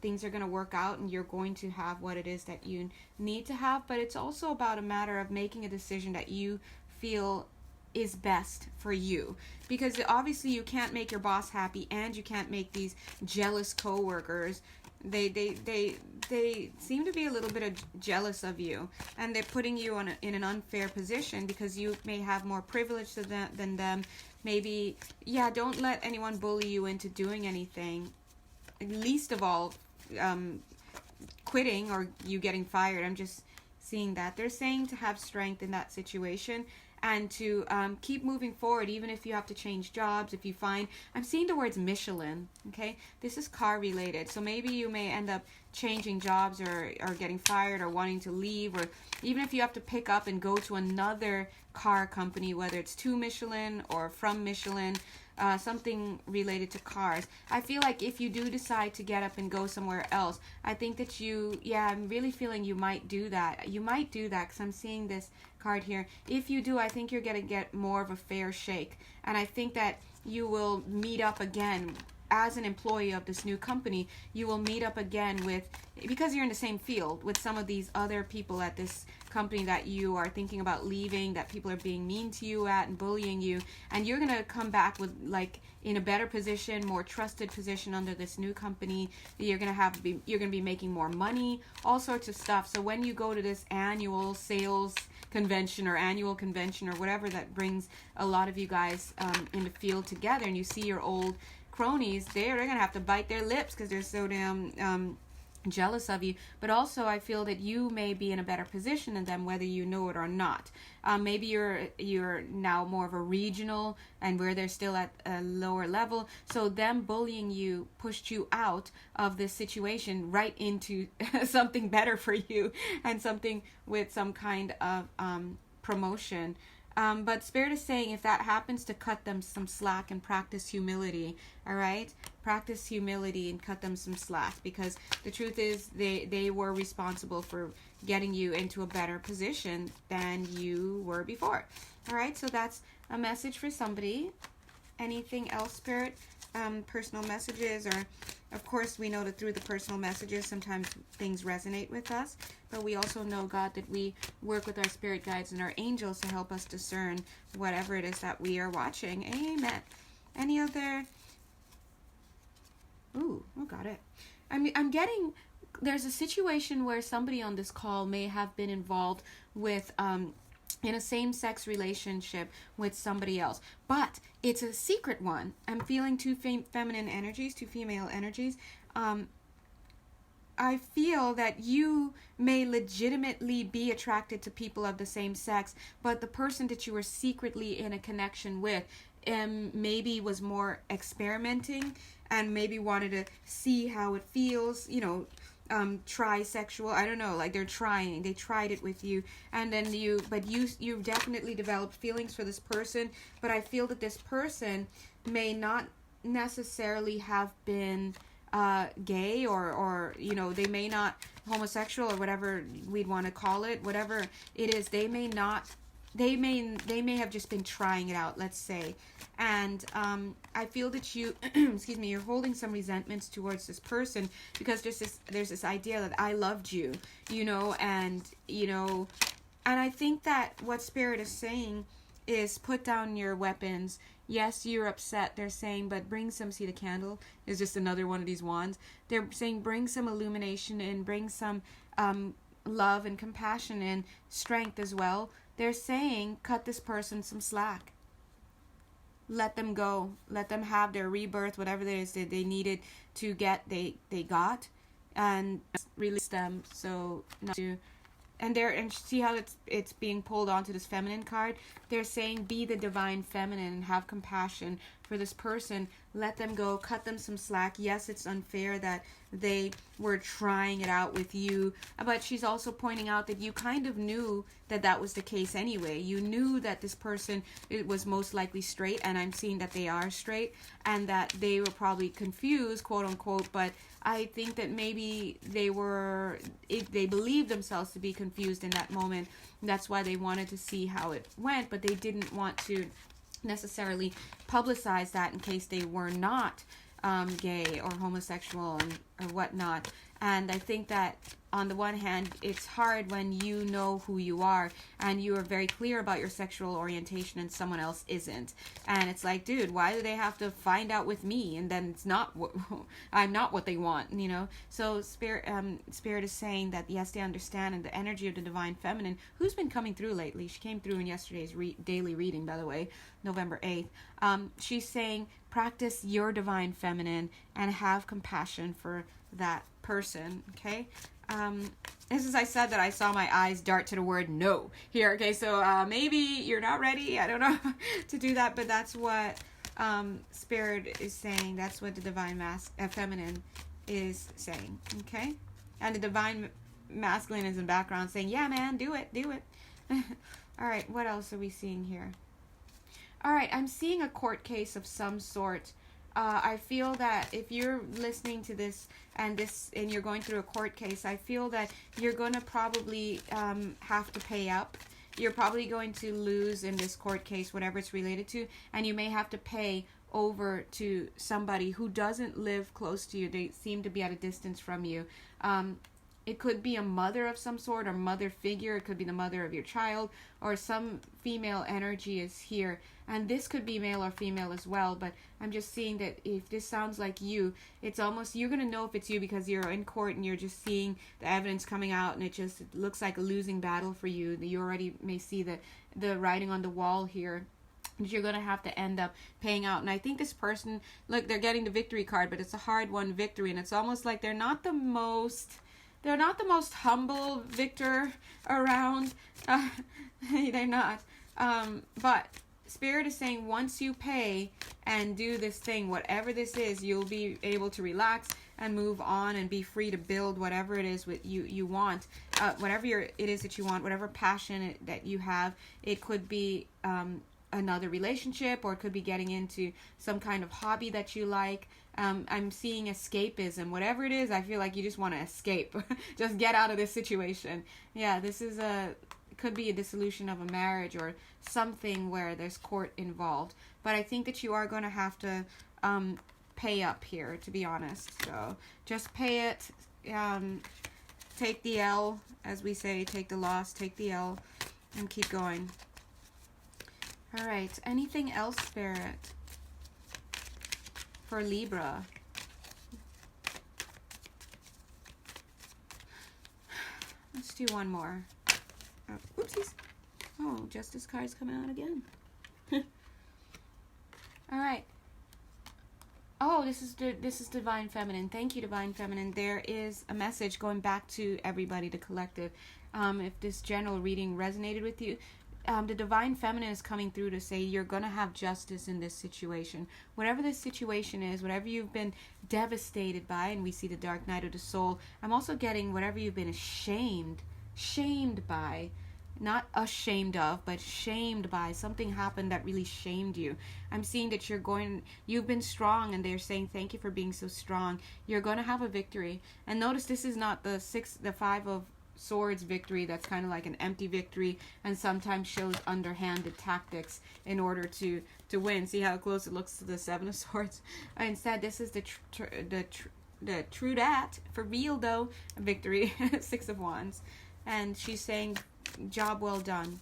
things are going to work out and you're going to have what it is that you need to have. But it's also about a matter of making a decision that you feel is best for you, because obviously you can't make your boss happy, and you can't make these jealous coworkers. They seem to be a little bit jealous of you, and they're putting you in an unfair position because you may have more privilege than them. Maybe, yeah, don't let anyone bully you into doing anything, least of all quitting or you getting fired. I'm just seeing that. They're saying to have strength in that situation, and to keep moving forward, even if you have to change jobs. If you find, I'm seeing the words Michelin, okay? This is car related, so maybe you may end up changing jobs or getting fired or wanting to leave, or even if you have to pick up and go to another car company, whether it's to Michelin or from Michelin, something related to cars. I feel like if you do decide to get up and go somewhere else, I think that I'm really feeling you might do that. You might do that because I'm seeing this card here. If you do, I think you're going to get more of a fair shake. And I think that you will meet up again as an employee of this new company. You will meet up again because you're in the same field, with some of these other people at this company that you are thinking about leaving, that people are being mean to you at and bullying you, and you're going to come back with, like, in a better position, more trusted position under this new company. You're going to be making more money, all sorts of stuff. So when you go to this annual sales convention or annual convention or whatever that brings a lot of you guys in the field together, and you see your old cronies, they're going to have to bite their lips because they're so damn jealous of you. But also I feel that you may be in a better position than them, whether you know it or not. Maybe you're now more of a regional, and where they're still at a lower level, so them bullying you pushed you out of this situation right into something better for you, and something with some kind of promotion. But Spirit is saying if that happens, to cut them some slack and practice humility. All right, practice humility and cut them some slack, because the truth is they were responsible for getting you into a better position than you were before. All right, so that's a message for somebody. Anything else, Spirit? Personal messages, or of course we know that through the personal messages sometimes things resonate with us, but we also know, God, that we work with our spirit guides and our angels to help us discern whatever it is that we are watching. Amen. Any other? Ooh, oh, got it. I'm getting, there's a situation where somebody on this call may have been involved with in a same-sex relationship with somebody else, but it's a secret one. I'm feeling two feminine energies, two female energies. I feel that you may legitimately be attracted to people of the same sex, but the person that you were secretly in a connection with maybe was more experimenting and maybe wanted to see how it feels, you know, trisexual, I don't know, like they tried it with you, and then you definitely developed feelings for this person, but I feel that this person may not necessarily have been gay, or you know, they may not homosexual, or whatever we'd want to call it, whatever it is, they may have just been trying it out, let's say. And I feel that you excuse me, you're holding some resentments towards this person, because there's this idea that I loved you, you know, and I think that what Spirit is saying is put down your weapons. Yes, you're upset, they're saying, but bring some, see the candle is just another one of these wands. They're saying bring some illumination and bring some love and compassion and strength as well. They're saying cut this person some slack. Let them go. Let them have their rebirth, whatever it is that they needed to get, they got, and release them. So not to, and see how it's being pulled onto this feminine card. They're saying be the divine feminine and have compassion for this person. Let them go. Cut them some slack. Yes, it's unfair that they were trying it out with you, but she's also pointing out that you kind of knew that was the case anyway. You knew that this person, it was most likely straight, and I'm seeing that they are straight, and that they were probably confused, quote unquote, but I think that maybe they believed themselves to be confused in that moment. That's why they wanted to see how it went, but they didn't want to necessarily publicize that in case they were not gay or homosexual or whatnot. And I think that on the one hand, it's hard when you know who you are and you are very clear about your sexual orientation and someone else isn't. And it's like, dude, why do they have to find out with me? And then it's not I'm not what they want, you know? So Spirit is saying that, yes, they understand, and the energy of the divine feminine, who's been coming through lately. She came through in yesterday's daily reading, by the way, November 8th. She's saying, practice your divine feminine and have compassion for that person, okay? As I said that I saw my eyes dart to the word no here, okay? So maybe you're not ready, I don't know, to do that, but that's what Spirit is saying. That's what the divine feminine is saying, okay? And the divine masculine is in the background saying, yeah, man, do it. All right, what else are we seeing here? All right, I'm seeing a court case of some sort. I feel that if you're listening to this and you're going through a court case, I feel that you're going to probably have to pay up. You're probably going to lose in this court case, whatever it's related to, and you may have to pay over to somebody who doesn't live close to you. They seem to be at a distance from you. It could be a mother of some sort, or mother figure. It could be the mother of your child, or some female energy is here. And this could be male or female as well, but I'm just seeing that if this sounds like you, it's almost, you're going to know if it's you because you're in court and you're just seeing the evidence coming out, and it looks like a losing battle for you. You already may see the writing on the wall here. You're going to have to end up paying out. And I think this person, look, they're getting the victory card, but it's a hard-won victory, and it's almost like they're not the most humble victor around. They're not. But Spirit is saying once you pay and do this thing, whatever this is, you'll be able to relax and move on and be free to build whatever it is you want, whatever it is that you want, whatever passion that you have. It could be another relationship, or it could be getting into some kind of hobby that you like. I'm seeing escapism. Whatever it is, I feel like you just want to escape. Just get out of this situation. Yeah, this is could be a dissolution of a marriage or something where there's court involved. But I think that you are going to have to pay up here, to be honest. So just pay it. Take the L, as we say. Take the loss, take the L, and keep going. All right. Anything else, Spirit, for Libra? Let's do one more. Oh, oopsies. Oh, Justice card's coming out again. All right. Oh, this is Divine Feminine. Thank you, Divine Feminine. There is a message going back to everybody, the collective. If this general reading resonated with you, the Divine Feminine is coming through to say you're going to have justice in this situation. Whatever this situation is, whatever you've been devastated by, and we see the Dark Night of the Soul, I'm also getting whatever you've been shamed by, not ashamed of, but shamed by. Something happened that really shamed you. I'm seeing that you've been strong, and they're saying thank you for being so strong. You're going to have a victory. And notice this is not the 5 of Swords victory that's kind of like an empty victory and sometimes shows underhanded tactics in order to win. See how close it looks to the 7 of Swords? Instead, this is the true that, for real though, victory, 6 of Wands. And she's saying, job well done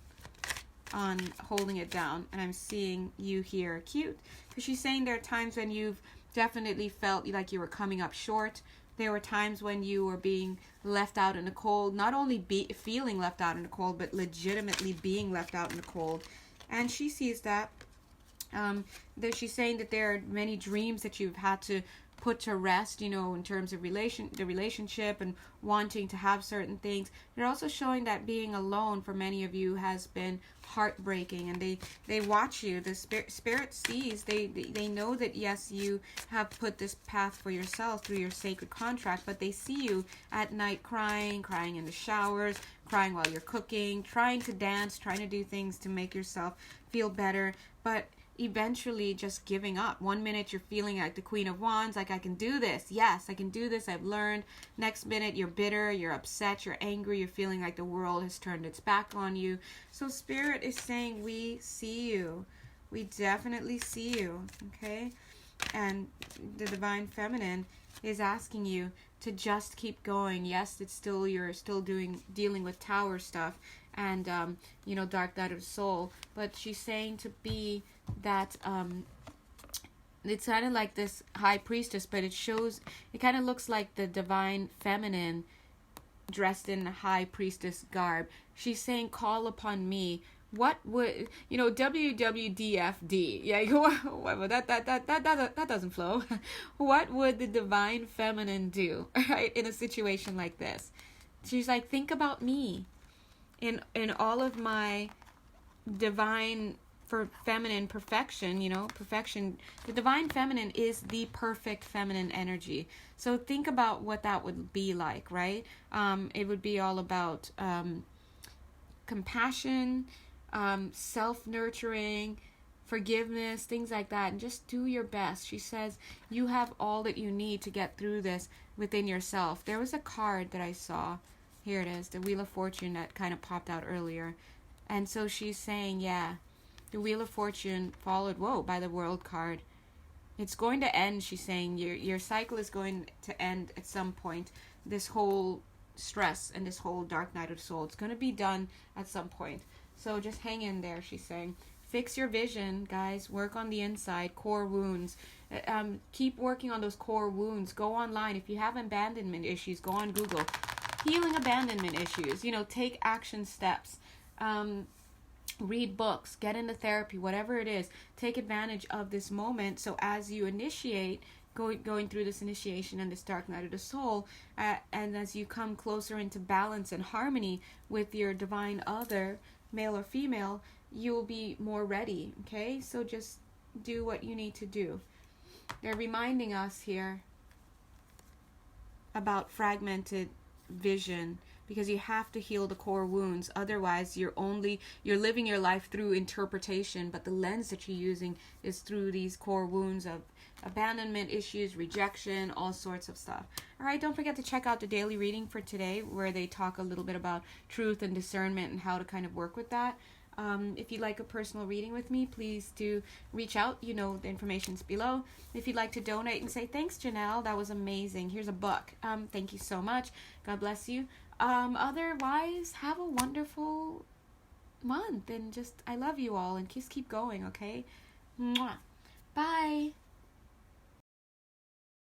on holding it down. And I'm seeing you here, cute, because she's saying there are times when you've definitely felt like you were coming up short. There were times when you were being left out in the cold, not only feeling left out in the cold, but legitimately being left out in the cold. And she sees that. She's saying that there are many dreams that you've had to put to rest, in terms of the relationship and wanting to have certain things. They're also showing that being alone for many of you has been heartbreaking, and they watch you. The spirit sees, they know that yes, you have put this path for yourself through your sacred contract, but they see you at night crying in the showers, crying while you're cooking, trying to dance, trying to do things to make yourself feel better, but eventually just giving up. One minute you're feeling like the Queen of Wands, like I can do this. Yes, I can do this. I've learned. Next minute you're bitter, you're upset, you're angry, you're feeling like the world has turned its back on you. So Spirit is saying we see you. We definitely see you. Okay? And the Divine Feminine is asking you to just keep going. Yes, you're still dealing with Tower stuff and Dark Night of the Soul, but she's saying to be that it's kind of like this High Priestess, but it kind of looks like the Divine Feminine dressed in High Priestess garb. She's saying, call upon me. What would WWDFD? Yeah, that doesn't flow. What would the Divine Feminine do, right, in a situation like this? She's like, think about me in all of my divine for feminine perfection, perfection. The Divine Feminine is the perfect feminine energy. So think about what that would be like, right? It would be all about compassion, self-nurturing, forgiveness, things like that, and just do your best. She says you have all that you need to get through this within yourself. There was a card that I saw. Here it is, the Wheel of Fortune that kind of popped out earlier. And so she's saying, yeah, the Wheel of Fortune followed, by the World card. It's going to end, she's saying. Your cycle is going to end at some point. This whole stress and this whole Dark Night of the Soul, it's going to be done at some point. So just hang in there, she's saying. Fix your vision, guys. Work on the inside, core wounds. Keep working on those core wounds. Go online. If you have abandonment issues, go on Google. Healing abandonment issues. Take action steps. Read books, get into therapy, whatever it is. Take advantage of this moment. So as you initiate, going through this initiation and this Dark Night of the Soul, and as you come closer into balance and harmony with your divine other, male or female, you'll be more ready, okay? So just do what you need to do. They're reminding us here about fragmented vision, because you have to heal the core wounds. Otherwise, you're living your life through interpretation, but the lens that you're using is through these core wounds of abandonment issues, rejection, all sorts of stuff. All right, don't forget to check out the daily reading for today, where they talk a little bit about truth and discernment and how to kind of work with that. If you'd like a personal reading with me, please do reach out. You know, the information's below. If you'd like to donate and say, thanks, Janelle, that was amazing, here's a book. Thank you so much. God bless you. Otherwise, have a wonderful month, and just, I love you all, and just keep going, okay? Mwah. Bye.